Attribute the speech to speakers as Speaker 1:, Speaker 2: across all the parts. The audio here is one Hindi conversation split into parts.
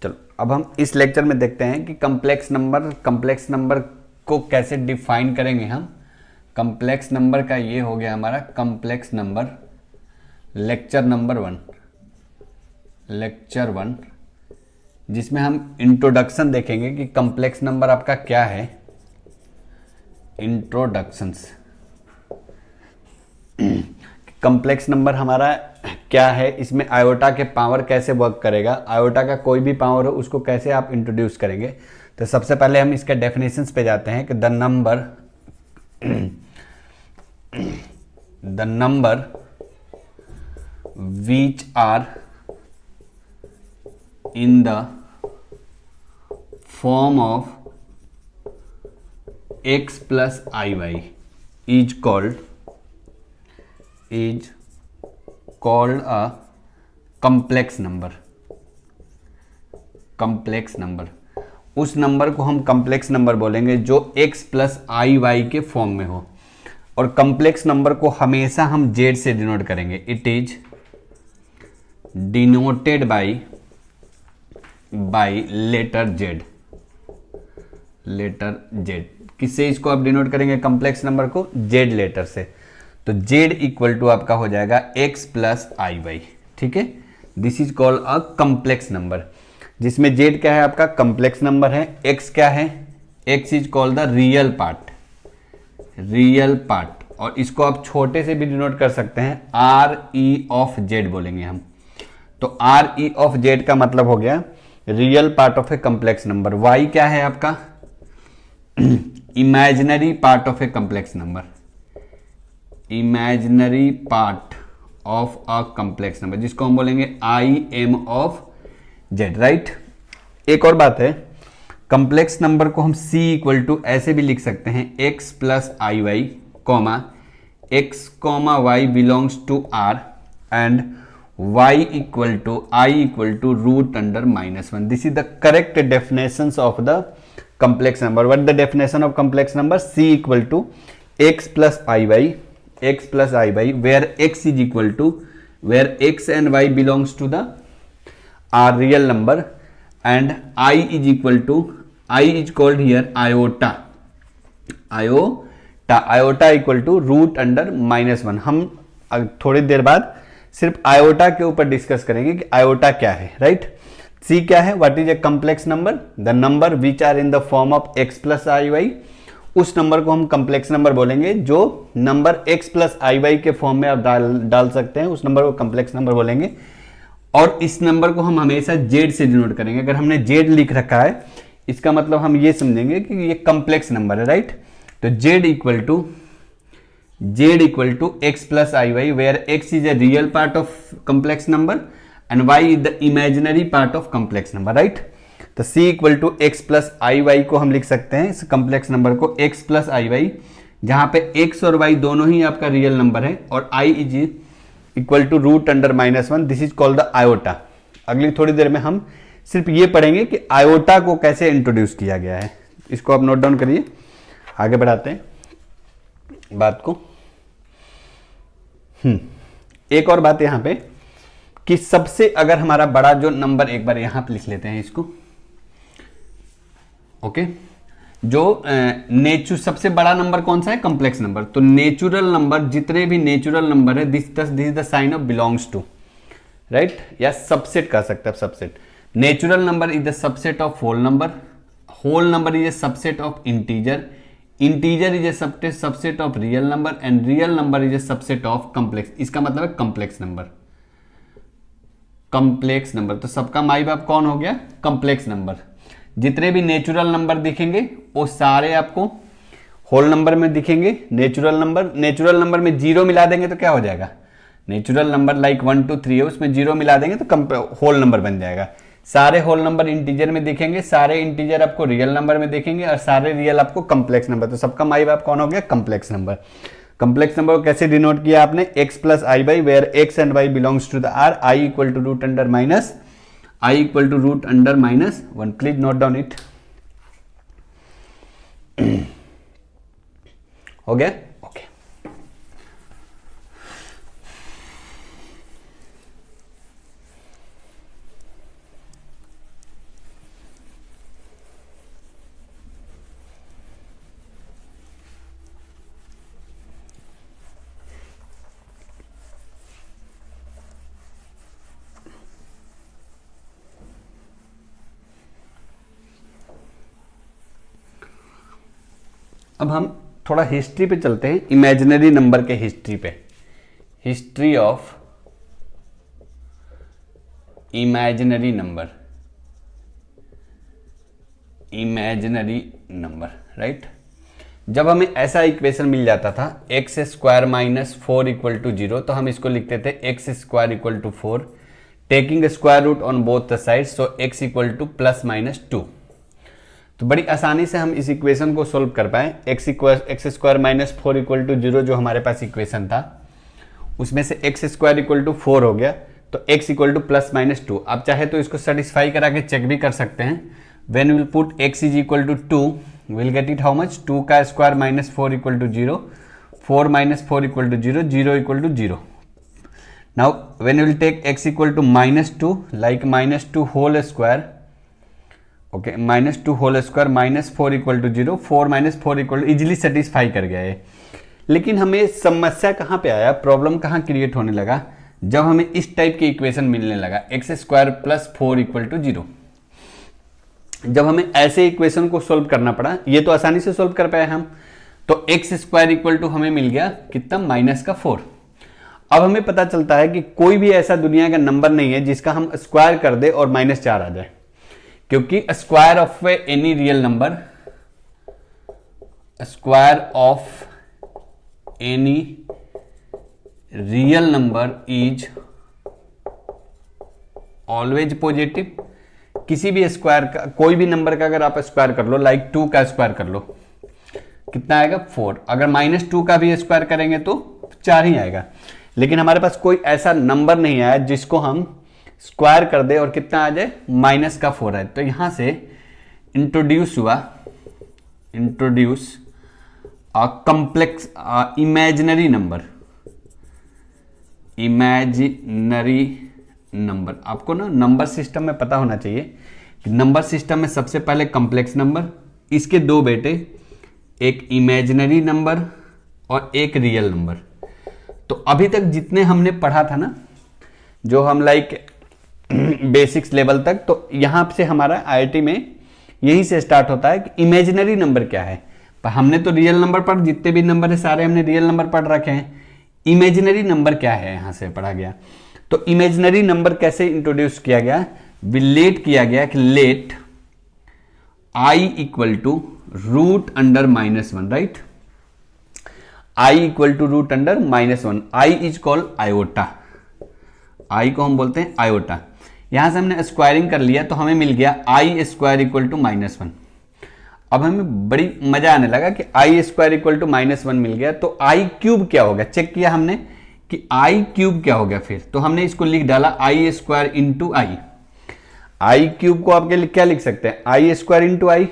Speaker 1: चलो अब हम इस लेक्चर में देखते हैं कि कम्प्लेक्स नंबर को कैसे डिफाइन करेंगे हम। कम्प्लेक्स नंबर का ये हो गया हमारा कम्प्लेक्स नंबर लेक्चर वन, जिसमें हम इंट्रोडक्शन देखेंगे कि कम्प्लेक्स नंबर आपका क्या है। इंट्रोडक्शंस, कम्प्लेक्स नंबर हमारा क्या है, इसमें आयोटा के पावर कैसे वर्क करेगा, आयोटा का कोई भी पावर हो उसको कैसे आप इंट्रोड्यूस करेंगे। तो सबसे पहले हम इसके डेफिनेशंस पे जाते हैं कि the number which are in the form of x plus iy is called a complex number। Complex number, उस नंबर को हम कम्प्लेक्स नंबर बोलेंगे जो x प्लस आई वाई के फॉर्म में हो। और कम्प्लेक्स नंबर को हमेशा हम z से डिनोट करेंगे। It is denoted by letter z। किससे इसको आप डिनोट करेंगे कम्प्लेक्स नंबर को? z लेटर से। तो z इक्वल टू आपका हो जाएगा x प्लस आई वाई। ठीक है, this is called a complex number, जिसमें z क्या है आपका कम्प्लेक्स नंबर है, x क्या है, x is called the real part. और इसको आप छोटे से भी डिनोट कर सकते हैं, आर ई ऑफ जेड बोलेंगे हम। तो आर ई ऑफ जेड का मतलब हो गया real part of A complex number. y क्या है आपका? Imaginary part of A complex number, imaginary part of a complex number, जिसको हम बोलेंगे I am of Z. Right. एक और बात है, कम्प्लेक्स नंबर को हम c इक्वल टू ऐसे भी लिख सकते हैं, x plus I Y comma X comma Y belongs to r and y equal to root under -1। This is the correct definition of the complex number। what is the definition of complex number? c equal to x plus iy where x is equal to where x and y belongs to the are real number and I is equal to I is called here iota equal to root under -1। हम थोड़ी देर बाद सिर्फ आयोटा के ऊपर डिस्कस करेंगे कि आयोटा क्या है। राइट। C क्या है? What is a complex number? The number which are in the form of x plus I Y. उस नंबर को हम कम्प्लेक्स नंबर बोलेंगे जो number x plus I Y के फॉर्म में आप डाल सकते हैं, उस नंबर को कम्प्लेक्स नंबर बोलेंगे। और इस नंबर को हम हमेशा z से डिनोट करेंगे। अगर हमने z लिख रखा है इसका मतलब हम ये समझेंगे कि ये कम्प्लेक्स नंबर है। राइट। तो z equal to X plus I Y where x is a real part of complex number and y is the imaginary part of complex number। right। तो c equal to X plus I Y को हम लिख सकते हैं इस कम्प्लेक्स नंबर को x प्लस आई वाई, जहां पे x और y दोनों ही आपका रियल नंबर है और i is equal to root under -1। This is called the iota. अगली थोड़ी देर में हम सिर्फ ये पढ़ेंगे कि आयोटा को कैसे इंट्रोड्यूस किया गया है। इसको आप नोट डाउन करिए, आगे बढ़ाते हैं बात को। एक और बात यहां पे कि सबसे अगर हमारा बड़ा जो नंबर, एक बार यहां पे लिख लेते हैं इसको, ओके। जो सबसे बड़ा नंबर कौन सा है? Complex number. तो नेचुरल नंबर, जितने भी नेचुरल नंबर है, this is the sign of belongs to. Right. या सबसेट कह सकते हैं, subset. Natural number is the subset of whole number is a subset of integer is a subset of real number and real number is a subset of complex. इसका मतलब है कम्प्लेक्स नंबर। तो सबका माई बाप कौन हो गया? Complex number. जितने भी नेचुरल नंबर दिखेंगे वो सारे आपको होल नंबर में दिखेंगे। नेचुरल नंबर में जीरो मिला देंगे तो क्या हो जाएगा? नेचुरल नंबर लाइक 1 2 3 है, उसमें जीरो मिला देंगे तो होल नंबर बन जाएगा। सारे होल नंबर इंटीजर में दिखेंगे, सारे इंटीजर आपको रियल नंबर में दिखेंगे और सारे रियल आपको कम्प्लेक्स नंबर। तो सबका माई बाप कौन हो गया? Complex number. कम्प्लेक्स नंबर को कैसे डिनोट किया आपने? x plus I by where x and y belongs to the r, i equal to root under -1। Please note down it. हो गया? ओके। अब हम थोड़ा हिस्ट्री पे चलते हैं, इमेजिनरी नंबर के हिस्ट्री पे। History of imaginary number, imaginary number, right. जब हमें ऐसा इक्वेशन मिल जाता था X square minus 4 equal to 0, तो हम इसको लिखते थे X square equal to 4 taking square root on both the side, so X equal to plus minus 2। तो बड़ी आसानी से हम इस इक्वेशन को सोल्व कर पाए। X square minus 4 equal to 0 जो हमारे पास इक्वेशन था, उसमें से एक्स स्क्वायर इक्वल टू 4 हो गया, तो x equal to plus minus 2। आप चाहे तो इसको सेटिस्फाई करा के चेक भी कर सकते हैं। When will put x is equal to 2, will get it how much, 2 का square minus 4 equal to 0, 4 minus 4 equal to 0, 0 equal to 0। Now when will take x equal to minus 2, like minus 2 whole square, okay, minus 2 whole square minus 4 equal to 0, 4 minus 4 equal to, easily satisfy कर गया है। लेकिन हमें समस्या कहाँ पे आया, प्रॉब्लम कहाँ क्रिएट होने लगा, जब हमें इस टाइप के इक्वेशन मिलने लगा X square plus 4 equal to 0। जब हमें ऐसे इक्वेशन को सोल्व करना पड़ा, ये तो आसानी से सोल्व कर पाए हम, तो एक्स स्क्वायर इक्वल टू हमें मिल गया कितना, माइनस का 4। अब हमें पता चलता है कि कोई भी ऐसा दुनिया का नंबर नहीं है जिसका हम स्क्वायर कर दे और माइनस 4 आ जाए, क्योंकि square of any real number, square of any real number is always positive. किसी भी स्क्वायर का, कोई भी नंबर का अगर आप स्क्वायर कर लो, लाइक 2 का स्क्वायर कर लो, कितना आएगा 4। अगर माइनस 2 का भी स्क्वायर करेंगे तो 4 ही आएगा। लेकिन हमारे पास कोई ऐसा नंबर नहीं आया जिसको हम स्क्वायर कर दे और कितना आ जाए, माइनस का 4 आए। तो यहां से इंट्रोड्यूस हुआ, introduce complex imaginary number, imaginary number. आपको ना नंबर सिस्टम में पता होना चाहिए कि नंबर सिस्टम में सबसे पहले कॉम्प्लेक्स नंबर, इसके दो बेटे, एक इमेजिनरी नंबर और एक रियल नंबर। तो अभी तक जितने हमने पढ़ा था ना, जो हम लाइक बेसिक्स लेवल तक, तो यहां से हमारा आईआईटी में यही से स्टार्ट होता है कि इमेजिनरी नंबर क्या है। पर हमने तो रियल नंबर पढ़, जितने भी नंबर है सारे हमने रियल नंबर पढ़ रखे हैं। इमेजिनरी नंबर क्या है यहां से पढ़ा गया। तो इमेजिनरी नंबर कैसे इंट्रोड्यूस किया गया, लेट किया गया कि let i equal to root under -1, right. I equal to root under -1, i is called iota, i को हम बोलते हैं आयोटा। यहां से हमने स्क्वायरिंग कर लिया तो हमें मिल गया आई स्क्वायर इक्वल टू -1। अब हमें बड़ी मजा आने लगा कि आई स्क्वायर इक्वल टू -1 मिल गया, तो आई क्यूब क्या हो गया, चेक किया हमने कि आई क्यूब क्या हो गया। फिर तो हमने इसको लिख डाला आई स्क्वायर इंटू आई। आई क्यूब को आप क्या लिख सकते हैं, आई स्क्वायर इंटू आई।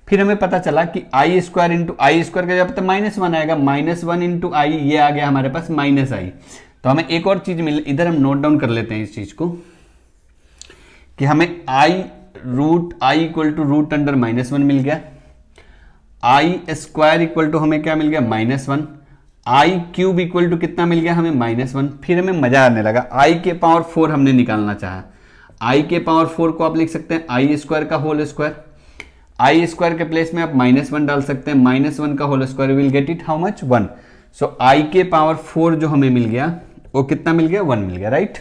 Speaker 1: फिर हमें पता चला कि आई स्क्वायर इंटू आई स्क्वायर का जब तक -1 आएगा, -1 इंटू आई, ये आ गया हमारे पास माइनस आई। तो हमें एक और चीज मिल, इधर हम नोट डाउन कर लेते हैं इस चीज को, कि हमें आई इक्वल टू रूट अंडर -1 मिल गया, आई स्क्वायर इक्वल टू हमें क्या मिल गया, -1, आई क्यूब इक्वल टू कितना मिल गया हमें, -1। फिर हमें मजा आने लगा, आई के पावर 4 हमने निकालना चाहा। आई के पावर 4 को आप लिख सकते हैं आई स्क्वायर का होल स्क्वायर। आई स्क्वायर के प्लेस में आप -1 डाल सकते हैं, -1 का whole square, will get it how much, 1। So I के पावर 4 जो हमें मिल गया वो कितना मिल गया, 1 मिल गया, राइट।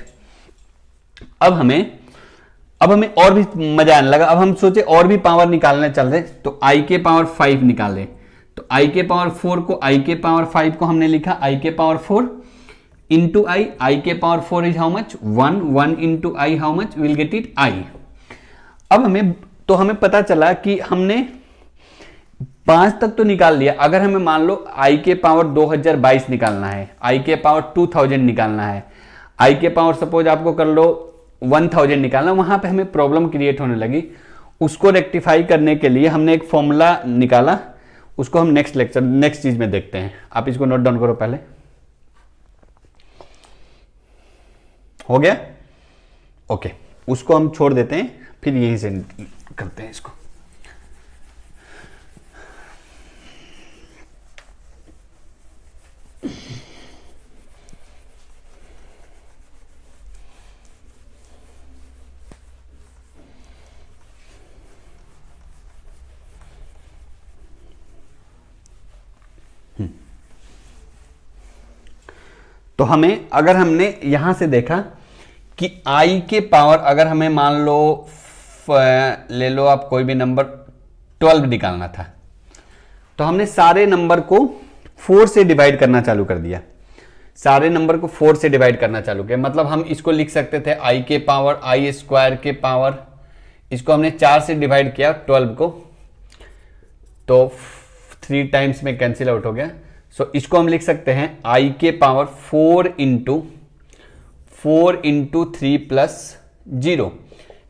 Speaker 1: अब हमें और भी मजा आने लगा। अब हम सोचे और भी पावर निकालने चल रहे, तो आई के पावर 5 निकाले। तो आई के पावर 4 को, आई के पावर 5 को हमने लिखा आई के पावर 4 इंटू आई के power 4 is how much, 1 into I how much, will get it I. अब हमें पता चला कि हमने 5 तक तो निकाल लिया। अगर हमें मान लो आई के पावर 2022 निकालना है, आई के पावर 2000 निकालना है, आई के पावर सपोज आपको कर लो 1000 निकालना, वहां पे हमें प्रॉब्लम क्रिएट होने लगी। उसको रेक्टिफाई करने के लिए हमने एक फॉर्मूला निकाला, उसको हम नेक्स्ट चीज में देखते हैं। आप इसको नोट डाउन करो पहले, हो गया, ओके। उसको हम छोड़ देते हैं, फिर यहीं से करते हैं इसको। तो हमें, अगर हमने यहां से देखा कि i के पावर, अगर हमें मान लो ले लो आप कोई भी नंबर 12 निकालना था, तो हमने सारे नंबर को 4 से डिवाइड करना चालू कर दिया। सारे नंबर को 4 से डिवाइड करना चालू किया, मतलब हम इसको लिख सकते थे i के पावर i स्क्वायर के पावर, इसको हमने 4 से डिवाइड किया 12 को, तो 3 टाइम्स में कैंसिल आउट हो गया। सो इसको हम लिख सकते हैं i के पावर 4 इंटू 3 प्लस 0।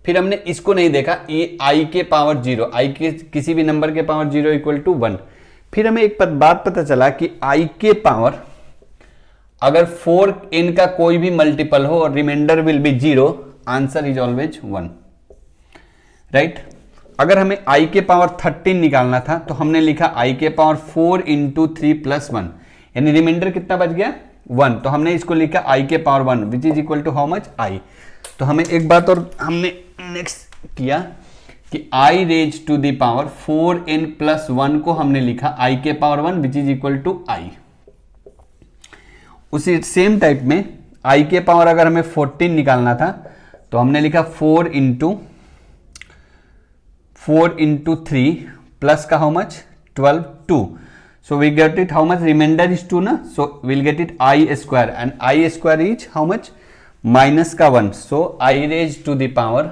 Speaker 1: फिर हमने इसको नहीं देखा, ये i के पावर 0, i के किसी भी नंबर के पावर 0 इक्वल टू 1। फिर हमें एक बात पता चला कि i के पावर अगर 4n का कोई भी मल्टीपल हो और remainder will be 0, answer is always 1, right. अगर हमें i के पावर 13 निकालना था तो हमने लिखा i के पावर 4 इंटू 3 प्लस 1, यानी रिमाइंडर कितना बच गया 1, तो हमने इसको लिखा i के power 1 which is equal to how much i। तो हमें एक बात और हमने नेक्स्ट किया कि i raise to the power 4n plus 1 को हमने लिखा i के power 1 which is equal to i। उसी सेम टाइप में i के पावर अगर हमें 14 निकालना था तो हमने लिखा 4 इंटू 3 प्लस का how much 12 2। So we get it how much, remainder is 2 ना, so will get it i square and i square is how much minus का 1। So i raise to the power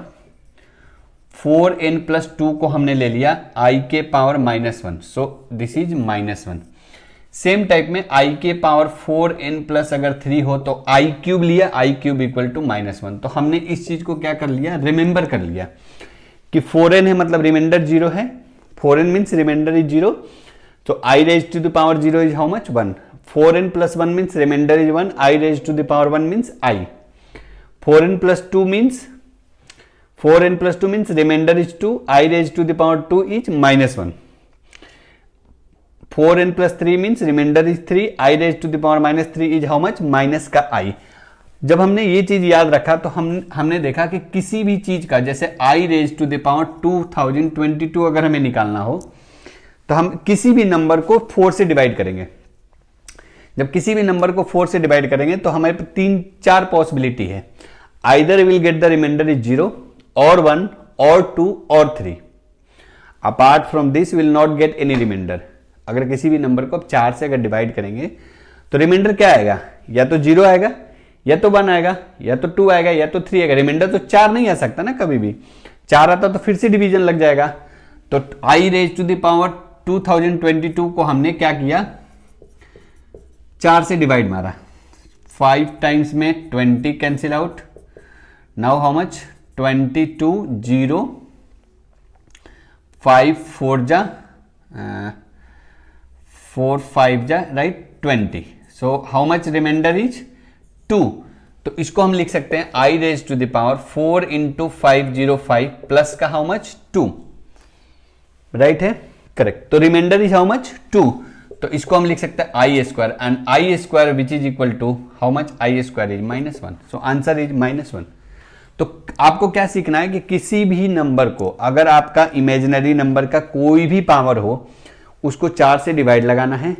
Speaker 1: 4n plus 2 को हमने ले लिया i के power -1, so this is -1। Same type में i के पावर 4n प्लस अगर 3 हो तो i क्यूब लिया, i क्यूब इक्वल टू -1। तो हमने इस चीज को क्या कर लिया, रिमेंबर कर लिया कि 4n है मतलब रिमाइंडर 0 है, 4n मीन्स रिमाइंडर इज 0, तो i raise to the power 0 is how much 1, 4n plus 1 means remainder is 1, i raise to the power 1 means i, 4n plus 2 means remainder is 2, i raise to the power 2 is -1, 4n plus 3 means remainder is 3, i raise to the power -3 is how much minus का i। जब हमने ये चीज याद रखा तो हमने देखा कि किसी भी चीज का, जैसे i raise to the power 2022 अगर हमें निकालना हो तो हम किसी भी नंबर को 4 से डिवाइड करेंगे। जब किसी भी नंबर को 4 से डिवाइड करेंगे तो हमारे पास 3-4 पॉसिबिलिटी है, either will get the remainder is 0 और 1 और 2 और 3, apart from this will not get any remainder. अगर किसी भी नंबर को आप 4 से अगर डिवाइड करेंगे तो रिमाइंडर क्या आएगा, या तो 0 आएगा, या तो 1 आएगा, या तो 2 आएगा, या तो 3 आएगा। रिमाइंडर तो 4 नहीं आ सकता ना, कभी भी 4 आता तो फिर से डिवीजन लग जाएगा। तो i raise to the power 2022 को हमने क्या किया, 4 से डिवाइड मारा, 5 टाइम्स में 20 cancel out, now how much 22 0 5 4 जा 4 5 जा right 20, so how much remainder is 2। तो इसको हम लिख सकते हैं i raise to the power 4 into 505 plus का हाउ मच 2, राइट है, करेक्ट। तो रिमाइंडर इज हाउ मच 2, तो इसको हम लिख सकते हैं i square and i square which is equal to how much, i square is -1, so answer is -1। तो आपको क्या सीखना है कि किसी भी नंबर को, अगर आपका इमेजिनरी नंबर का कोई भी पावर हो, उसको 4 से डिवाइड लगाना है,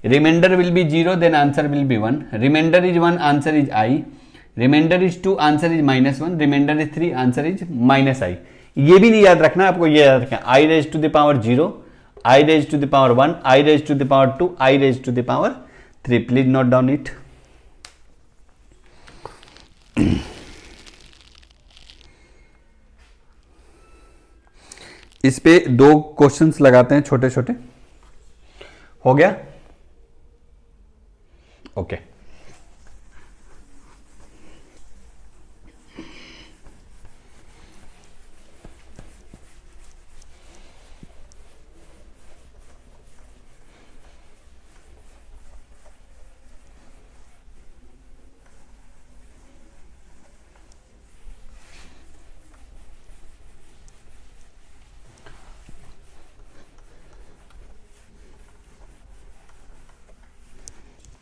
Speaker 1: remainder will be 0 then answer will be 1, remainder is 1 answer is i, remainder is 2 answer is -1, remainder is 3 answer is -i। ये भी नहीं याद रखना, आपको ये याद रखना i raise to the power 0, i raise to the power 1, i raise to the power 2, i raise to the power 3। Please note down it. इस पे 2 क्वेश्चंस लगाते हैं छोटे छोटे, हो गया ओके।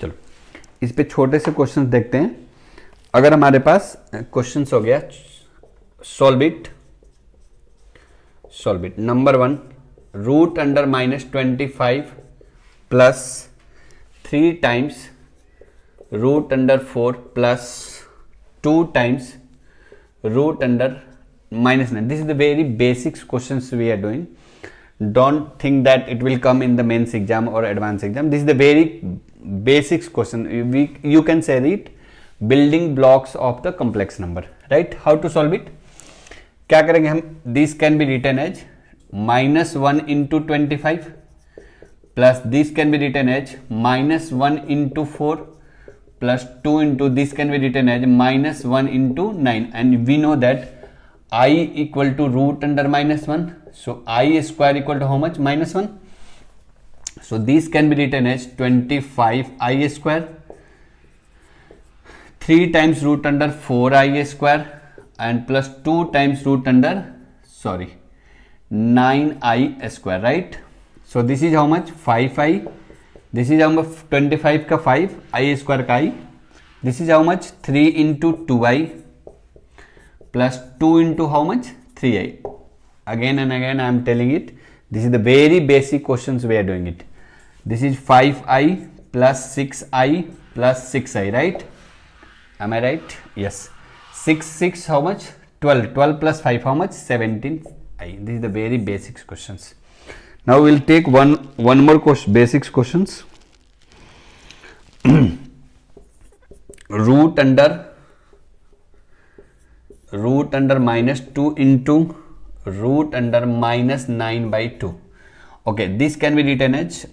Speaker 1: चलो इस पे छोटे से क्वेश्चंस देखते हैं। अगर हमारे पास क्वेश्चंस हो गया, solve it. Number 1, root under -25 plus 3 times root under 4 plus 2 times root under -9. This is the very basics questions we are doing. Don't think that it will come in the mains exam or advanced exam. This is the very basics question. You can say it building blocks of the complex number, right? How to solve it? क्या करेंगे हम? This can be written as -1 into 25 plus this can be written as -1 into 4 plus 2 into this can be written as -1 into 9, and we know that I equal to root under -1. So I square equal to how much? -1. So this can be written as 25I square, 3 times root under 4I square and plus 2 times root under 9I square, right? So this is how much? 5I. This is how much? 25 का 5, I square का I. This is how much? 3 into 2I plus 2 into how much? 3I. Again and again I am telling it, this is the very basic questions we are doing it. This is 5I plus 6I plus 6I, right? Am I right? Yes. 6 how much? 12 plus 5 how much? 17I. This is the very basics questions. Now we will take one more question, basics questions. root under -2 into root under -9/2. Okay, this can be written as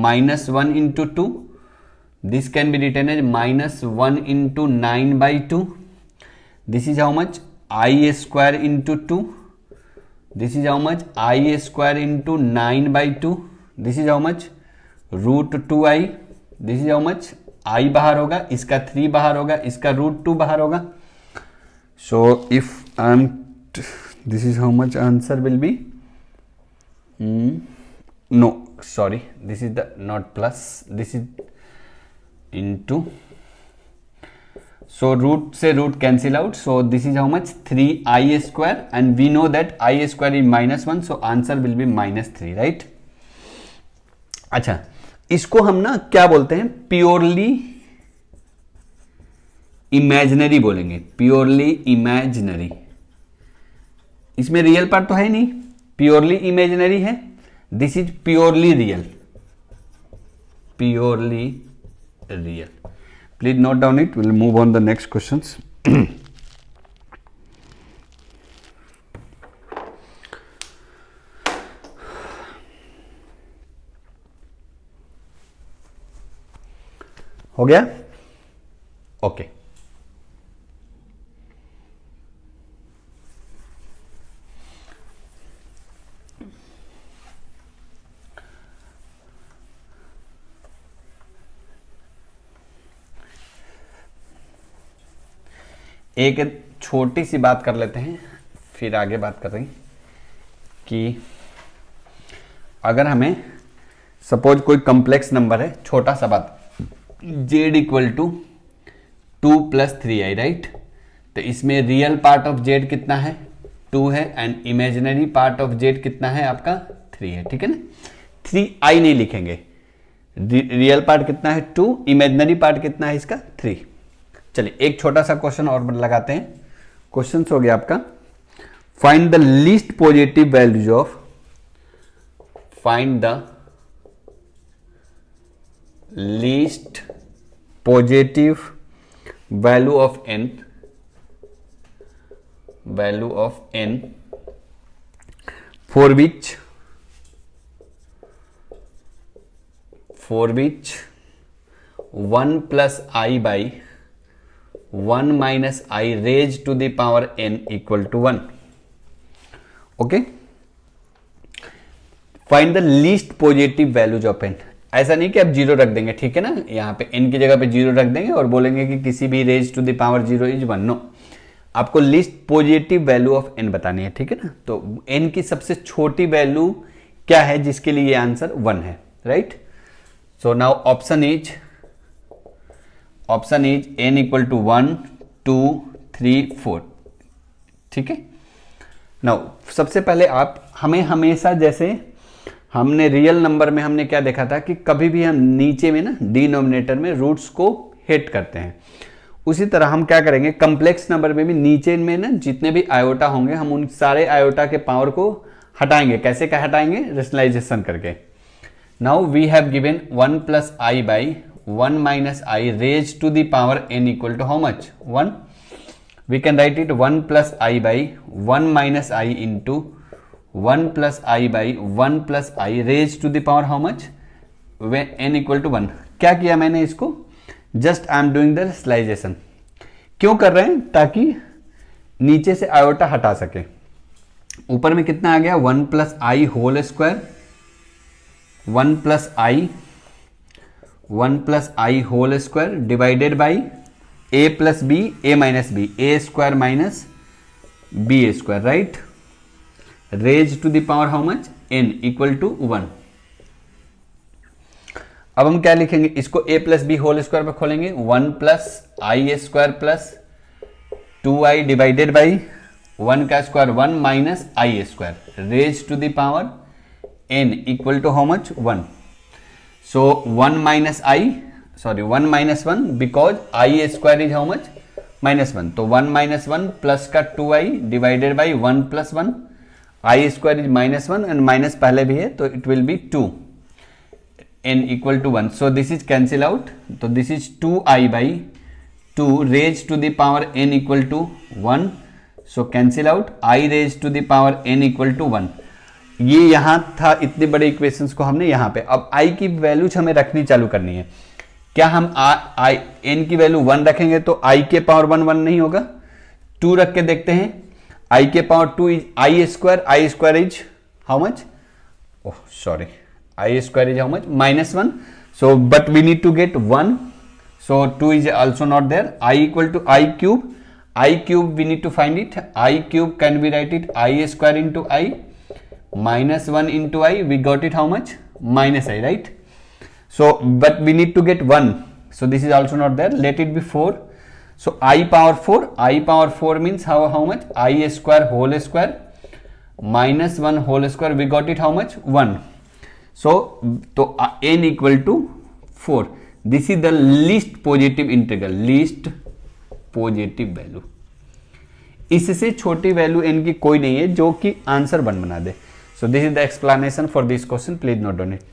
Speaker 1: -1 into 2. This can be written as -1 into 9/2. This is how much? I square into 2. This is how much? I square into 9/2. This is how much? root 2I. This is how much? I बाहर होगा, इसका 3 बाहर होगा, इसका root 2 बाहर होगा. So if this is how much answer will be? No, sorry, this is the not plus, this is into. So root से root cancel out. So this is how much? 3I square, and we know that I square is -1, so answer will be -3, right? अच्छा, इसको हम ना क्या बोलते हैं? प्योरली इमेजिनरी बोलेंगे, प्योरली इमेजिनरी. इसमें रियल पार्ट तो है नहीं, प्योरली इमेजिनरी है. This is purely real, purely real. Please note down it. Will move on the next questions. हो गया? ओके. एक छोटी सी बात कर लेते हैं, फिर आगे बात कर रही कि अगर हमें सपोज कोई कॉम्प्लेक्स नंबर है, छोटा सा बात, z equal to 2 plus 3i, right? तो इसमें रियल पार्ट ऑफ z कितना है? 2 है, and imaginary part of z कितना है आपका? 3 है, ठीक है ना? 3i नहीं लिखेंगे. रियल पार्ट कितना है? 2. इमेजिनरी पार्ट कितना है इसका? 3. चलिए एक छोटा सा क्वेश्चन और लगाते हैं. क्वेश्चन हो गया आपका, find the least positive values of, find the least positive value of n, value of n for which 1 plus I by 1 minus I raised to the power n equal to 1. Okay, find the least positive values of n. ऐसा नहीं कि आप 0 रख देंगे, ठीक है ना? यहाँ पे n की जगह पे 0 रख देंगे और बोलेंगे कि किसी भी raise to the power 0 is 1. No, आपको least positive value of n बतानी है, ठीक है ना? तो n की सबसे छोटी वैल्यू क्या है जिसके लिए ये आंसर 1 है, right? So now option is n equal to 1, 2, 3, 4. ठीक है. नाउ सबसे पहले आप हमें हमेशा जैसे हमने रियल नंबर में हमने क्या देखा था कि कभी भी हम नीचे में ना डिनोमिनेटर में रूट्स को हिट करते हैं, उसी तरह हम क्या करेंगे कॉम्प्लेक्स नंबर में भी नीचे में ना जितने भी आयोटा होंगे हम उन सारे आयोटा के पावर को हटाएंगे। कैसे क्या हटाएंगे? रेशनलाइजेशन करके। Now we have given 1 plus I by 1 minus i raise to the power n equal to how much 1। We can write it 1 plus I by 1 minus i into 1 plus I by 1 plus i raise to the power how much n equal to 1। क्या किया मैंने इसको? Just I am doing the rationalisation. क्यों कर रहे हैं? ताकि नीचे से आयोटा हटा सके। ऊपर में कितना आ गया 1 plus i whole square 1 plus i whole square divided by a plus b a minus b a square minus b square, right, raise to the power how much n equal to 1। अब हम क्या लिखेंगे? इसको a plus b whole square पर खोलेंगे 1 plus i square plus 2i divided by 1 का square 1 minus i square raise to the power n equal to how much 1। So 1 minus i sorry 1 minus 1 because i square is how much -1। तो 1 माइनस 1 प्लस का 2i divided by 1 plus 1 i square is -1 and minus पहले भी है तो it will be 2 n equal to 1। So this is cancel out. तो this is 2i by 2 raise to the power n equal to 1। So cancel out i raise to the power n equal to 1। ये यहां था, इतने बड़े इक्वेशंस को हमने यहां पे, अब i की वैल्यूज हमें रखनी चालू करनी है। क्या हम n की वैल्यू 1 रखेंगे तो i के पावर 1 1 नहीं होगा? 2 रख के देखते हैं। i के power 2 is i square is how much? Oh sorry, i square is how much -1। So but we need to get 1, so 2 is also not there. i equal to i cube we need to find it. I cube can be right it i square into i -1 into I, we got it how much? -i, right? So but we need to get 1, so this is also not there. Let it be 4. So I power 4 means how much? I square whole square -1 whole square, we got it how much? 1. So to n equal to 4. This is the least positive integral, least positive value. इससे छोटी वैल्यू n की कोई नहीं है जो कि आंसर 1 बना दे। So this is the explanation for this question. Please note down it.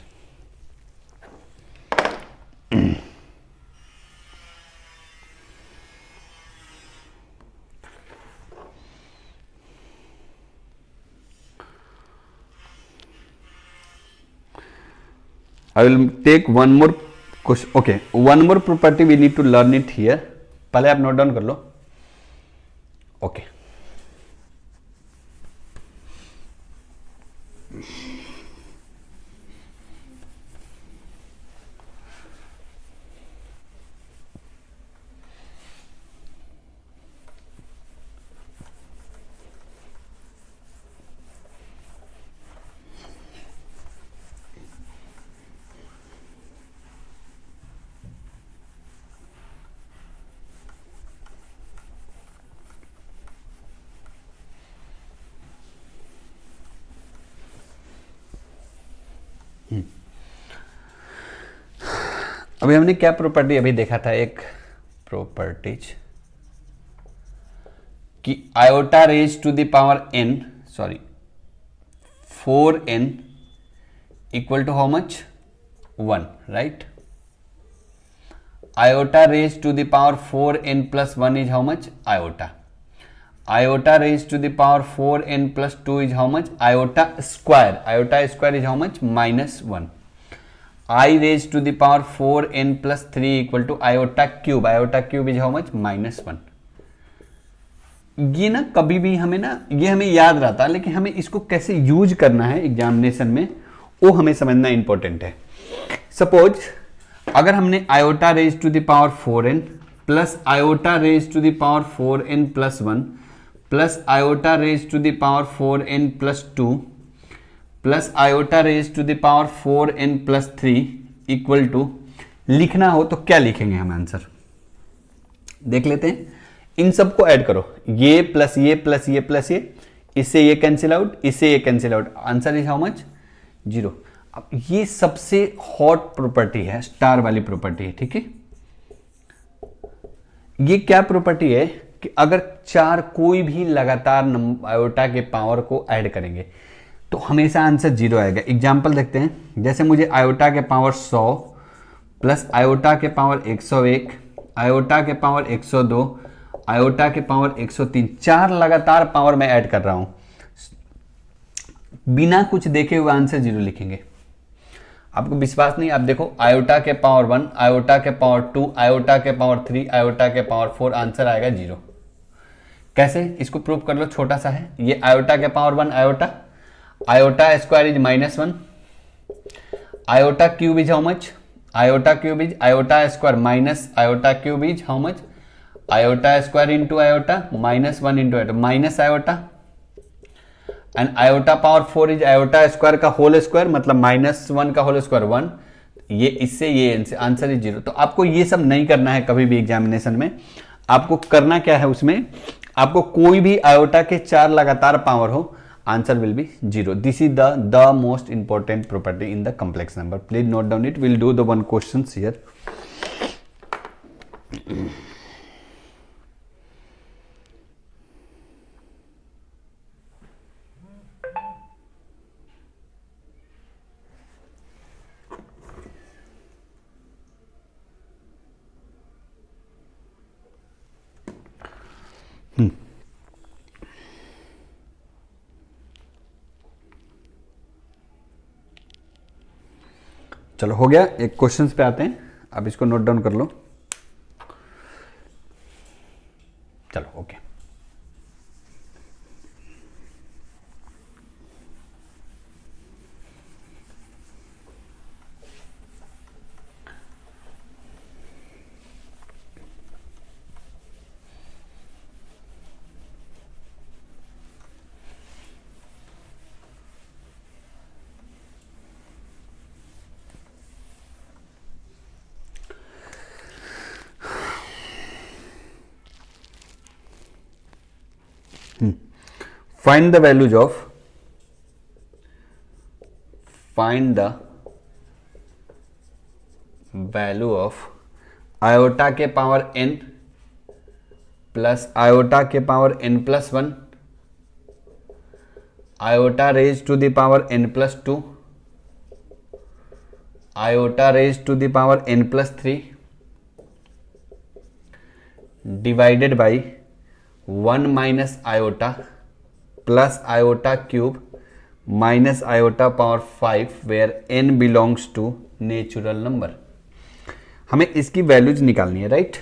Speaker 1: I will take one more question. Okay, one more property we need to learn it here. पहले आप नोट डाउन कर लो। Okay. अभी हमने क्या प्रॉपर्टी अभी देखा था? एक प्रॉपर्टीज कि iota raise to the power n, sorry 4n equal to how much 1, right? Iota raise to the power 4n plus 1 is how much? Iota. Iota raise to the power 4n plus 2 is how much? Iota square is how much? -1। I raised to the power 4n plus 3 equal to iota cube is how much? -1। ये ना कभी भी हमें ना ये हमें याद रहता है, लेकिन हमें इसको कैसे यूज करना है एग्जामिनेशन में वो हमें समझना इंपॉर्टेंट है। सपोज अगर हमने iota raise to the power 4n plus iota raise to the power 4n plus 1 plus iota raise to the power 4n plus 2 plus iota raise to the power 4n plus 3 equal to लिखना हो तो क्या लिखेंगे हम? आंसर देख लेते हैं। इन सबको ऐड करो, ये प्लस ये प्लस ये प्लस ये, इससे ये कैंसिल आउट, इससे ये cancel out, answer is how much? 0। अब ये सबसे हॉट प्रॉपर्टी है, स्टार वाली प्रॉपर्टी है, ठीक है। ये क्या प्रॉपर्टी है कि अगर चार कोई भी लगातार आयोटा के पावर को ऐड करेंगे तो हमेशा आंसर जीरो आएगा। एग्जाम्पल देखते हैं, जैसे मुझे आयोटा के पावर 100 प्लस आयोटा के पावर 101, आयोटा के पावर 102, आयोटा के पावर 103, चार लगातार पावर में ऐड कर रहा हूं, बिना कुछ देखे हुए आंसर जीरो लिखेंगे। आपको विश्वास नहीं, आप देखो, आयोटा के पावर 1, आयोटा के पावर 2, आयोटा के पावर 3, आयोटा के पावर 4, आंसर आएगा जीरो। कैसे, इसको प्रूव कर लो, छोटा सा है ये। आयोटा के power 1 iota, iota square is -1, iota cube is how much, iota cube is iota square minus iota cube is how much, iota square into iota -1 into iota minus iota, and iota power 4 is iota square का होल स्क्वायर, मतलब -1 का होल स्क्वायर 1। ये इससे ये आंसर इज जीरो। तो आपको ये सब नहीं करना है कभी भी एग्जामिनेशन में। आपको करना क्या है, उसमें आपको कोई भी आयोटा के चार लगातार पावर हो, answer will B zero. This is the most important property in the complex number. Please note down it, will do the one question here. चलो हो गया, एक क्वेश्चंस पे आते हैं, आप इसको नोट डाउन कर लो। चलो okay. Find the values of iota के पावर n प्लस आयोटा के power n plus 1, iota raise to the power n plus 2, iota raise to the power n plus 3 divided by 1 minus iota plus iota cube minus iota power 5 where n belongs to natural number. हमें इसकी वैल्यूज निकालनी है, राइट।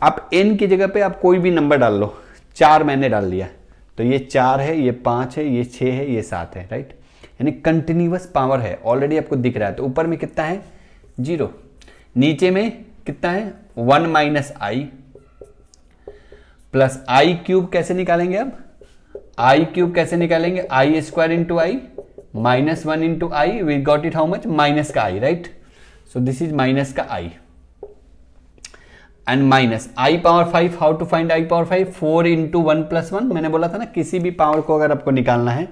Speaker 1: आप n की जगह पे आप कोई भी नंबर डाल लो। 4 मैंने डाल लिया, तो ये 4 है, ये 5 है, ये 6 है, ये 7 है, राइट। यानी कंटिन्यूअस पावर है, ऑलरेडी आपको दिख रहा है। तो ऊपर में कितना है, 0, नीचे में कितना है, 1 minus i plus i cube. कैसे निकालेंगे अब, आई क्यूब कैसे निकालेंगे, i square into i -1 into i, we got it how much, minus का i, right. So this is minus का i and minus i power 5। How to find i power 5, 4 into 1 plus 1। मैंने बोला था ना, किसी भी पावर को अगर आपको निकालना है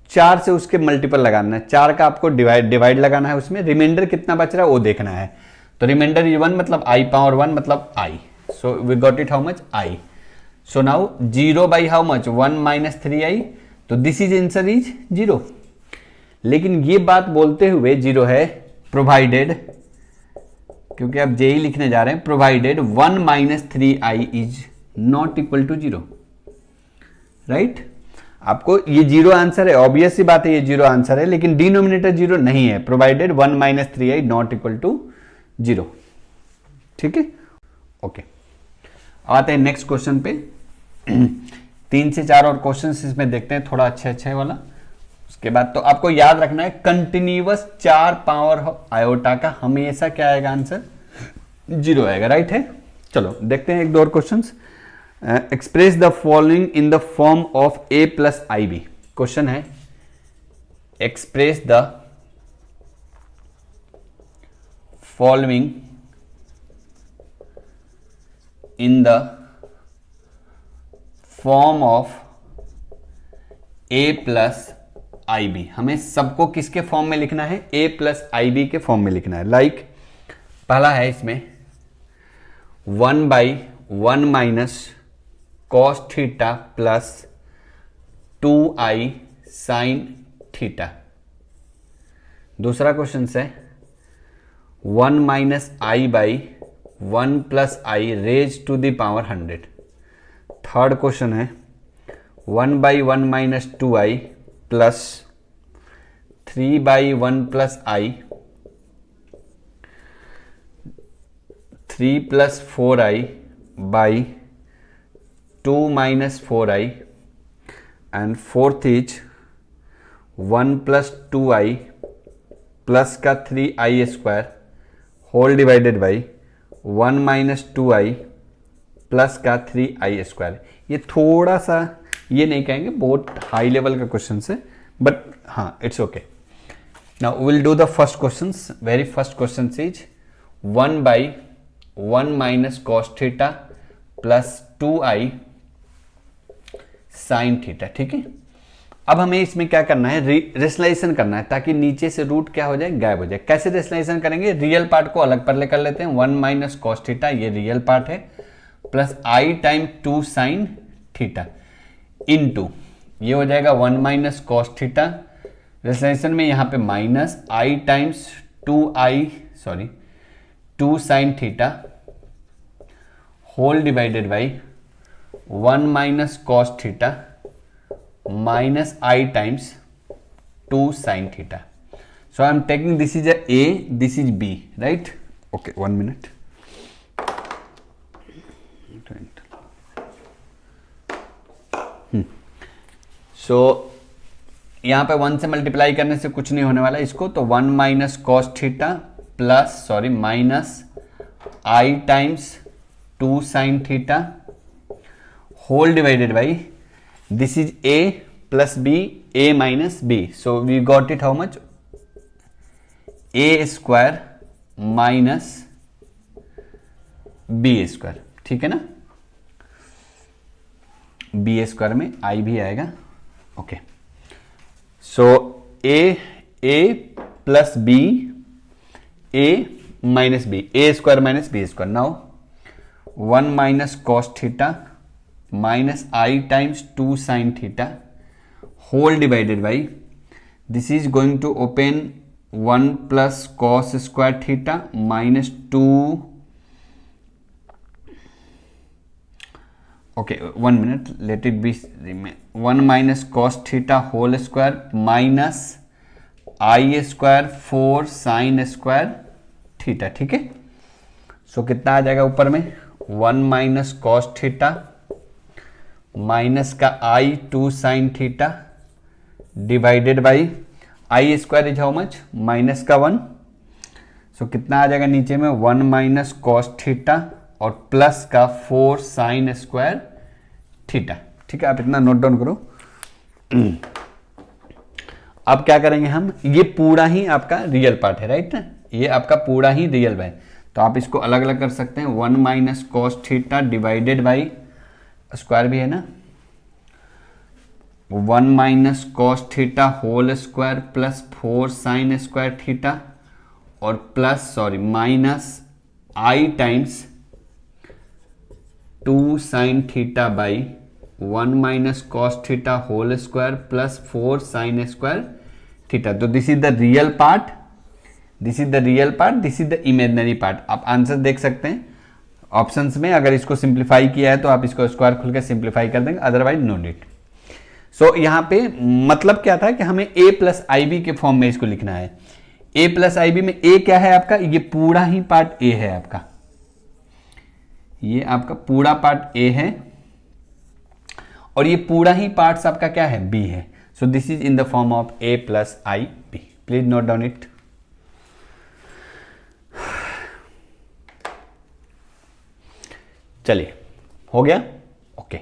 Speaker 1: 4 से उसके मल्टीपल लगाना है, 4 का आपको डिवाइड लगाना है, उसमें रिमाइंडर कितना बच रहा है वो देखना है। तो रिमाइंडर इज 1, मतलब आई पावर 1 मतलब i. So we got it how much, i. So now 0 by how much, 1 minus 3i, तो दिस इज आंसर इज 0। लेकिन ये बात बोलते हुए 0 है प्रोवाइडेड, क्योंकि आप जेई लिखने जा रहे हैं, provided 1 minus 3i is not equal to 0, right. आपको ये 0 आंसर है, ऑब्वियस सी बात है ये 0 आंसर है, लेकिन डिनोमिनेटर 0 नहीं है। Provided 1 minus 3i not equal to 0, ठीक है, ओके। आते हैं नेक्स्ट क्वेश्चन पे। 3 से 4 और क्वेश्चंस इसमें देखते हैं, थोड़ा अच्छे वाला। उसके बाद तो आपको याद रखना है, कंटिन्यूअस 4 पावर आयोटा का हमेशा क्या आएगा, आंसर 0 आएगा, राइट है। चलो देखते हैं एक दो और questions. Express the following in the form of a plus i b. Question है, express the following in the form of a plus i b, हमें सबको किसके फॉर्म में लिखना है, ए प्लस आई बी के फॉर्म में लिखना है। लाइक पहला है इसमें 1/1 माइनस cos theta plus 2i sine theta. दूसरा क्वेश्चन है 1 minus i by 1 plus i raise to the power 100। Third question है 1/1 minus 2i plus 3/1 plus i 3 plus 4i by 2 minus 4i and fourth is 1 plus 2i plus का 3i square whole divided by 1 minus 2i plus का 3i स्क्वायर। ये थोड़ा सा, ये नहीं कहेंगे बहुत हाई लेवल का क्वेश्चन है, बट हाँ it's okay. Now will do the first question. Very first question is 1/1 माइनस cos theta plus 2i sine theta. ठीक है, अब हमें इसमें क्या करना है, रेशनलाइजेशन करना है ताकि नीचे से रूट क्या हो जाए, गायब हो जाए। कैसे रेशनलाइजेशन करेंगे, रियल पार्ट को अलग पर लेकर लेते हैं। 1 माइनस कॉस थीटा ये रियल पार्ट है, प्लस आई टाइम 2 साइन थीटा इनटू ये हो जाएगा 1 माइनस कॉस थीटा। रेशनलाइजेशन में यहां पे minus i times 2 sine theta whole divided by 1 minus cos theta minus i times 2 sine theta. So I am taking this is a, this is b, right? Okay, 1 minute. सो यहां पे 1 से मल्टीप्लाई करने से कुछ नहीं होने वाला इसको, तो 1 minus cos theta plus minus i times 2 sine theta whole divided by this is a plus b, a minus b, so we got it how much, a square minus b square। ठीक है ना, b स्क्वायर में i भी आएगा। Okay, so a plus b, a minus b, a square minus b square. Now 1 minus cos theta minus i times 2 sine theta whole divided by this is going to open 1 plus cos square theta minus 2, okay 1 minute, let it be 1 minus cos theta whole square minus i square 4 sine square theta. ठीक है, सो कितना आ जाएगा ऊपर में, 1 माइनस कॉस थीटा माइनस का आई 2 sine theta divided by I square is how much, minus का 1। सो कितना आ जाएगा नीचे में, 1 माइनस कॉस थीटा और प्लस का 4 साइन स्क्वायर थीटा। ठीक है, आप इतना नोट डाउन करो। अब क्या करेंगे हम, ये पूरा ही आपका रियल पार्ट है, राइट? ये आपका पूरा ही रियल है, तो आप इसको अलग अलग कर सकते हैं। 1 minus cos theta divided by square भी है ना, 1 minus cos theta whole square plus 4 sine square theta और plus minus i times 2 sine theta by 1 minus cos theta whole square plus 4 sine square theta. तो this is the real part, this is the real part, this is the imaginary part. आप आंसर देख सकते हैं ऑप्शंस में, अगर इसको सिंप्लीफाई किया है तो आप इसको स्क्वायर खुल के सिंप्लीफाई कर देंगे, अदरवाइज नो नीड। सो यहां पे मतलब क्या था कि हमें a प्लस आई बी के फॉर्म में इसको लिखना है। a प्लस आई बी में a क्या है आपका, ये पूरा ही पार्ट a है आपका, ये आपका पूरा पार्ट a है और ये पूरा ही पार्ट आपका क्या है, b है। So this is in the form of a plus i b. Please note down it. चलिए, हो गया? ओके,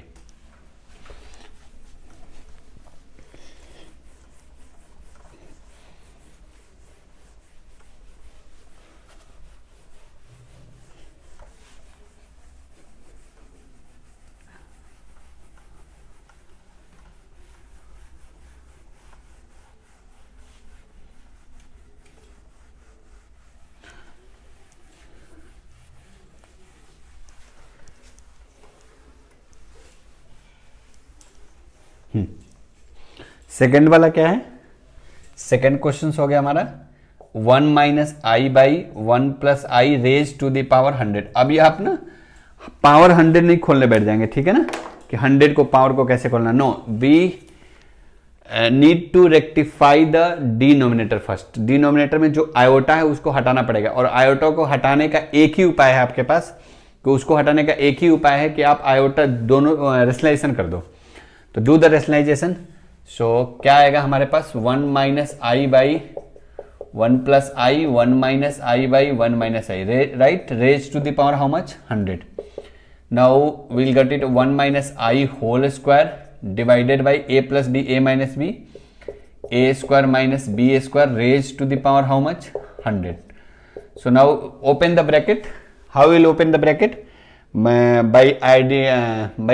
Speaker 1: सेकेंड वाला क्या है, सेकेंड क्वेश्चन हो गया हमारा 1 minus i by 1 plus i raise to the power 100। अब ये आप ना पावर 100 नहीं खोलने बैठ जाएंगे, ठीक है ना, कि 100 को पावर को कैसे खोलना, no, we need to rectify the denominator first. Denominator में जो आयोटा है उसको हटाना पड़ेगा, और आयोटा को हटाने का एक ही उपाय है आपके पास, कि उसको हटाने का एक ही उपाय है कि आप आयोटा दोनों रेशनलाइजेशन कर दो। तो डू द रेशनलाइजेशन। सो क्या आएगा हमारे पास, 1 minus i by 1 plus i, 1 minus i by 1 minus i, right, raise to the power how much, 100। Now we'll get it 1 minus I whole square divided by a plus b, a minus b, a square minus b square raised to the power how much, 100. So now open the bracket. How will open the bracket? By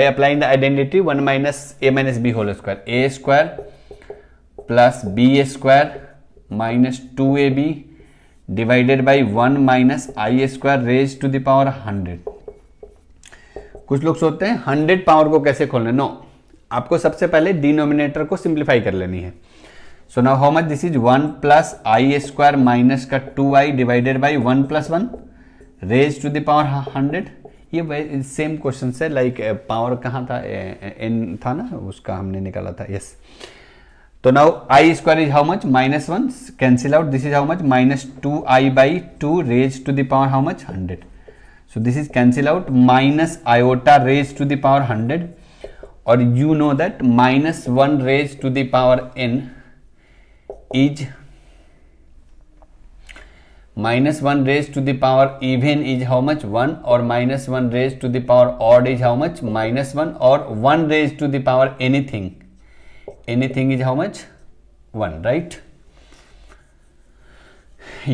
Speaker 1: applying the identity 1 minus a minus b whole square, a square plus b square minus 2ab divided by 1 minus I square raised to the power 100. कुछ लोग सोचते हैं 100 पावर को कैसे खोलना, नो, आपको सबसे पहले डिनोमिनेटर को सिंप्लीफाई कर लेनी है। So now how much, this is 1 plus i square minus का 2i divided by 1 plus 1 raise to the power 100। ये सेम क्वेश्चन है, लाइक पावर कहाँ था, n था ना, उसका हमने निकाला था, यस। तो now i square is how much, -1 cancel out, this is how much, -2i by 2 raise to the power how much, 100। So this is cancel out, minus iota raised to the power 100, or you know that -1 raised to the power n is -1 raised to the power even is how much, 1, or -1 raised to the power odd is how much, -1, or 1 raised to the power anything is how much, 1, right।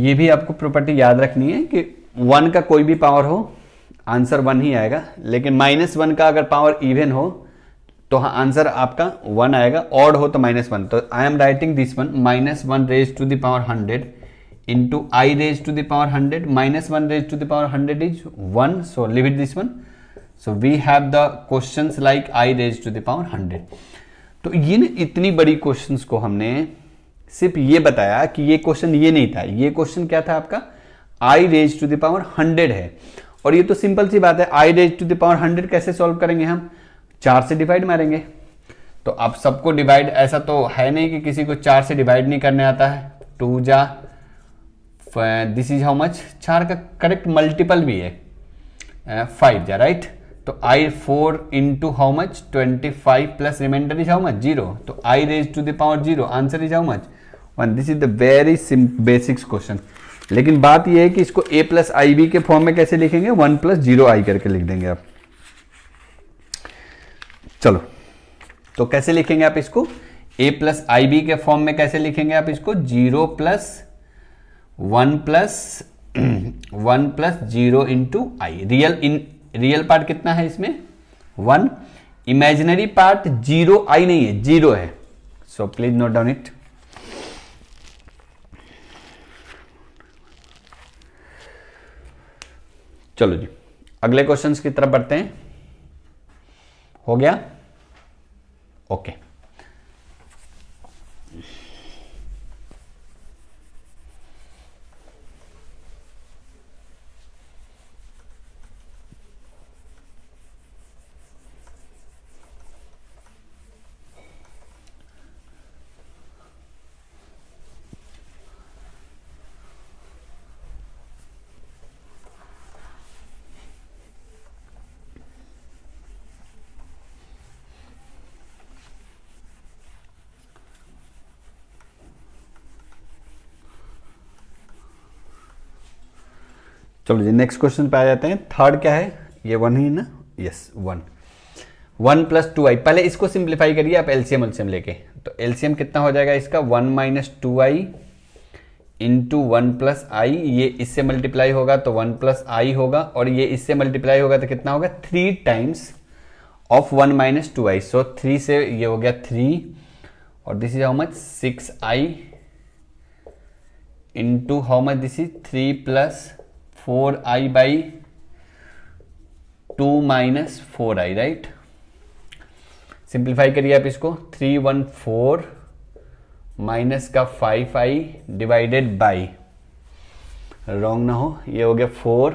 Speaker 1: ये भी आपको प्रॉपर्टी याद रखनी है कि 1 का कोई भी पावर हो आंसर 1 ही आएगा, लेकिन -1 का अगर पावर इवन हो तो हाँ आंसर आपका 1 आएगा, ऑड हो तो -1। तो I am writing this one, -1 raise to the power 100 into i raise to the power 100, -1 raise to the power 100 is 1, so leave it this one. So we have the questions like i raise to the power 100। तो ये ना इतनी बड़ी क्वेश्चंस को हमने सिर्फ ये बताया कि ये क्वेश्चन ये नहीं था, ये क्वेश्चन क्या था आपका, आई रेज टू द पावर 100 है। और ये तो सिंपल सी बात है, आई रेज टू द पावर 100 कैसे सॉल्व करेंगे हम, 4 से डिवाइड मारेंगे। तो आप सबको डिवाइड, ऐसा तो है नहीं कि किसी को 4 से डिवाइड नहीं करने आता है, 2 जा, दिस इज हाउ मच, 4 का करेक्ट मल्टीपल भी है 5 जा, राइट। तो i 4 into how much, 25 plus remainder is how much, 0। तो i raise to the power 0, answer is how much, 1। This is the very basics question. लेकिन बात यह है कि इसको a प्लस आई बी के फॉर्म में कैसे लिखेंगे, 1 प्लस 0i करके लिख देंगे आप। चलो, तो कैसे लिखेंगे आप इसको, a प्लस आई बी के फॉर्म में कैसे लिखेंगे आप इसको, 0 प्लस 1 प्लस 0 इंटू आई। रियल पार्ट कितना है इसमें, 1, इमेजिनरी पार्ट 0i नहीं है, 0 है। So please note down it. चलो जी, अगले क्वेश्चंस की तरफ बढ़ते हैं। हो गया, ओके। चलो जी, नेक्स्ट क्वेश्चन पे आ जाते हैं। थर्ड क्या है, ये 1 ही ना, यस 1 प्लस 2i। पहले इसको सिंप्लीफाई करिए आप एलसीएम लेके। तो एलसीएम कितना हो जाएगा इसका, 1 माइनस 2i इंटू 1 प्लस आई, ये इससे मल्टीप्लाई होगा तो 1 प्लस आई होगा, और ये इससे मल्टीप्लाई होगा तो कितना होगा, 3 टाइम्स ऑफ 1 माइनस 2i। सो 3 से ये हो गया 3, और this is how much, 6i into how much, this is 3 plus 4i by 2 minus 4i, right. Simplify करिए आप इसको, 3 1 4 माइनस का 5i डिवाइडेड बाई, रॉन्ग ना हो, ये हो गया 4,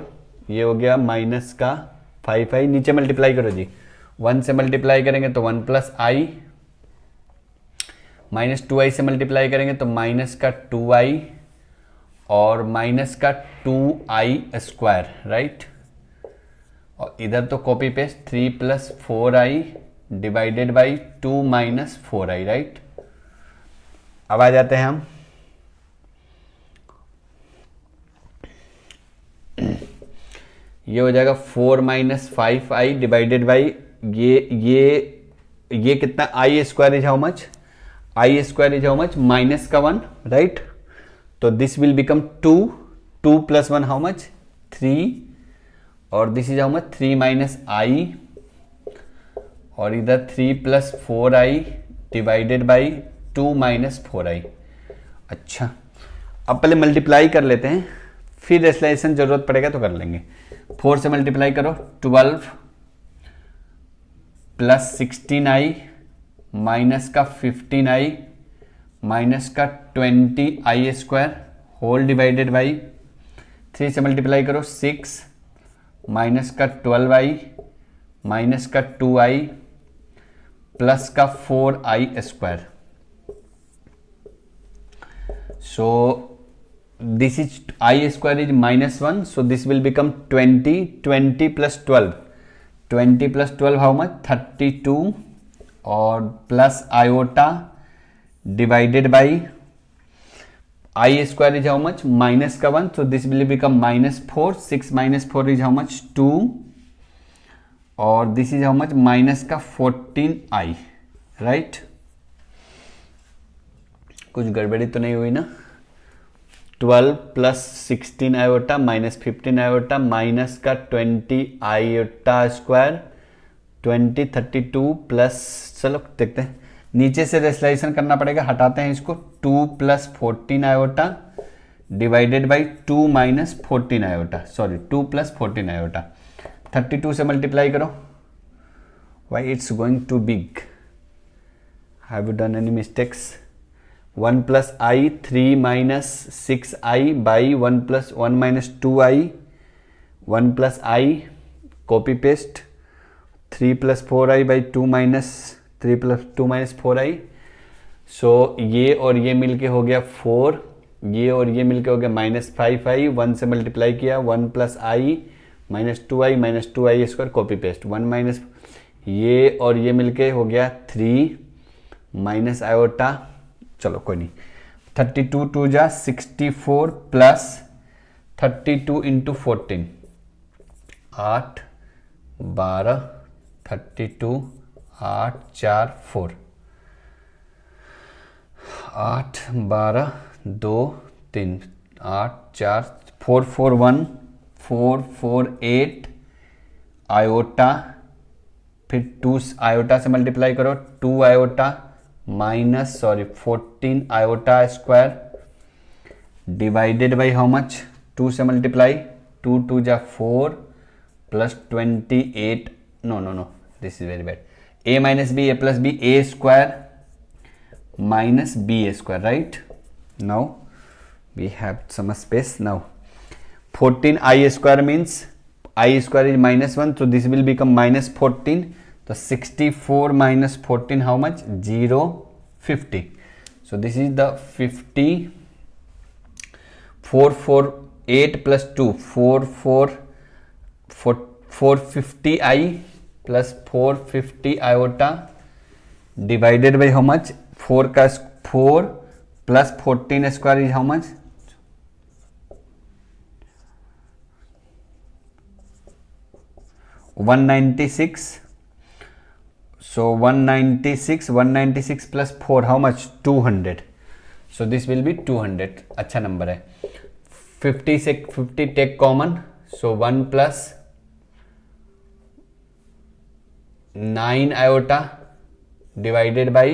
Speaker 1: ये हो गया माइनस का 5i, नीचे मल्टीप्लाई करो जी, 1 से मल्टीप्लाई करेंगे तो 1 प्लस आई, माइनस 2i से मल्टीप्लाई करेंगे तो माइनस का 2i और माइनस का 2i स्क्वायर, राइट। और इधर तो copy paste 3 plus 4i divided by 2 minus 4i, right. अब आ जाते हैं हम ये हो जाएगा 4 माइनस 5i डिवाइडेड बाई ये कितना, i square is how much, i square is how much, minus का 1, राइट। तो this will become 2 plus 1 how much, 3, और this is how much 3 minus i, और इधर 3 plus 4i divided by 2 minus 4i। अच्छा, अब पहले मल्टीप्लाई कर लेते हैं, फिर रेशनलाइजेशन जरूरत पड़ेगा तो कर लेंगे। 4 से मल्टीप्लाई करो, 12 प्लस 16i माइनस का 15i माइनस का 20i square whole divided by 3 से मल्टीप्लाई करो, 6 माइनस का 12i माइनस का 2i प्लस का 4i square. So this is I square is minus 1, so this will become 20 plus 12, 20 plus 12 how much, 32, और plus iota divided by I square is how much, minus का 1, so this will become minus 4, 6 minus 4 is how much, 2, और this is how much, minus का 14i, right। कुछ गड़बड़ी तो नहीं हुई ना। 12 plus 16 iota minus 15 iota minus का 20 आयोटा स्क्वायर 20 32 प्लस, चलो देखते हैं, नीचे से रेशनलाइजेशन करना पड़ेगा, हटाते हैं इसको, 2 plus 14 iota divided by 2 minus 14 iota, sorry 2 plus 14 iota. 32 से मल्टीप्लाई करो, why it's going to big, have you done any mistakes. 1 plus i 3 minus 6i by 1 plus 1 minus 2i, 1 plus i copy paste, 3 plus 4i by 2 minus 3 plus 2 minus 4i। सो ये और ये मिलके हो गया 4, ये और ये मिलके हो गया माइनस 5i, 1 से मल्टीप्लाई किया, 1 plus i minus 2i square copy paste, 1 minus ये और ये मिलके हो गया 3 माइनस आयोटा, चलो कोई नहीं, 32 2 जा 64 प्लस 32 इंटू 14, 8 12 32 8 4 4, 8 12 2 3 8 4 4 4 1 4 4 8 आयोटा, फिर 2 आयोटा से मल्टीप्लाई करो, 2 iota minus 14 iota square divided by how much, 2 से मल्टीप्लाई, 2 2 जा 4 plus 28, no this is very bad, a minus b a plus b, a square minus b square, right. Now we have some space, now 14 i square means i square is minus 1, so this will become minus 14, तो 64 minus 14 how much, 0 50, so this is the 50, 448 plus 2 450i plus 450 iota divided by how much, 4 का 4 plus 14 square is how much, 196, so 196 plus 4 how much, 200, so this will be 200, अच्छा नंबर है। 50 से 50 take common, so 1 plus 9 iota divided by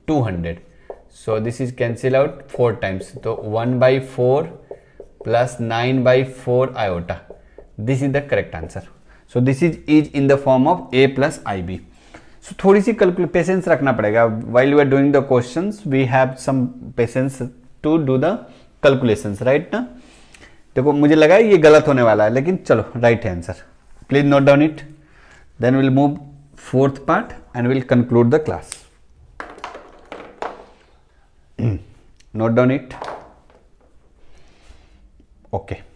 Speaker 1: 200, so this is cancel out 4 times, so 1 by 4 plus 9 by 4 iota, this is the correct answer, so this is in the form of a plus ib। So थोड़ी सी पेशेंस रखना पड़ेगा while you are doing the questions, we have some patience to do the calculations, right ना। देखो मुझे लगा ये गलत होने वाला है, लेकिन चलो राइट है answer. Please note down it, then will move fourth part and will conclude the class. Note down it, okay.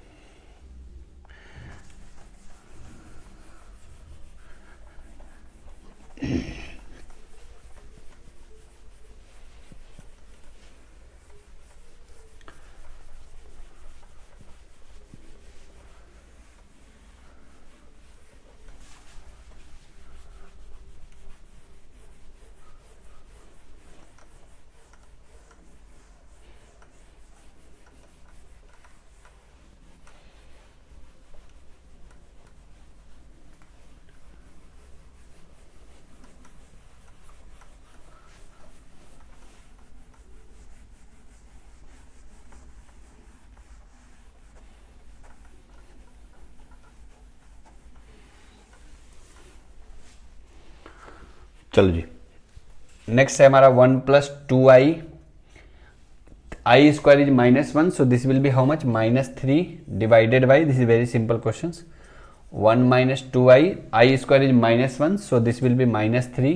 Speaker 1: चलो जी, नेक्स्ट है हमारा 1 + 2i, i² is -1, so this will be how much? -3 divided by, this is very simple questions, 1 - 2i, i² is -1, so this will be -3,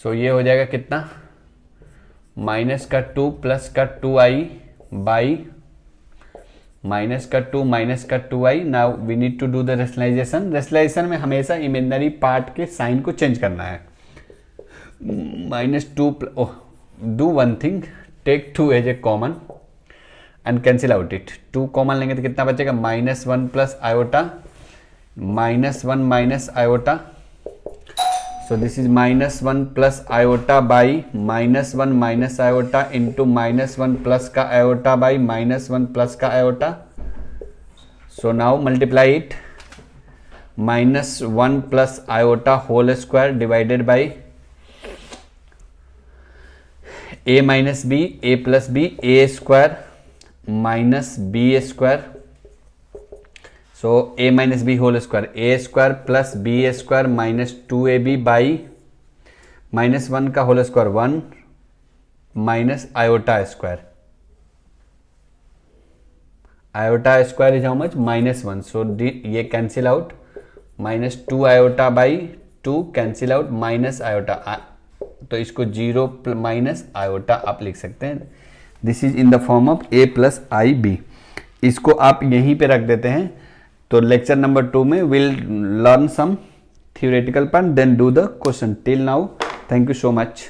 Speaker 1: so ये हो जाएगा कितना? -2 + 2i by -2 now we need to do the rationalisation. Rationalisation में हमेशा इमेजिनरी पार्ट के साइन को चेंज करना है। -2 do one thing, take 2 as a common and cancel out it. 2 common लेंगे तो कितना बचेगा? -1 + iota, -1 - iota, so this is -1 + iota by -1 - iota into -1 plus का iota by -1 plus का iota, so now multiply it, -1 plus iota whole square divided by a minus b, a plus b, a square minus b square, so a minus b whole square, a square plus b square minus 2ab by -1 का whole square 1 minus iota square, iota square is how much? -1, so ये cancel out, -2 iota by 2 cancel out, minus iota, तो इसको 0 माइनस iota आप लिख सकते हैं। This is in the form of a + ib, इसको आप यहीं पे रख देते हैं। तो लेक्चर नंबर 2 में will learn some theoretical part, then do the question. Till now, thank you so much.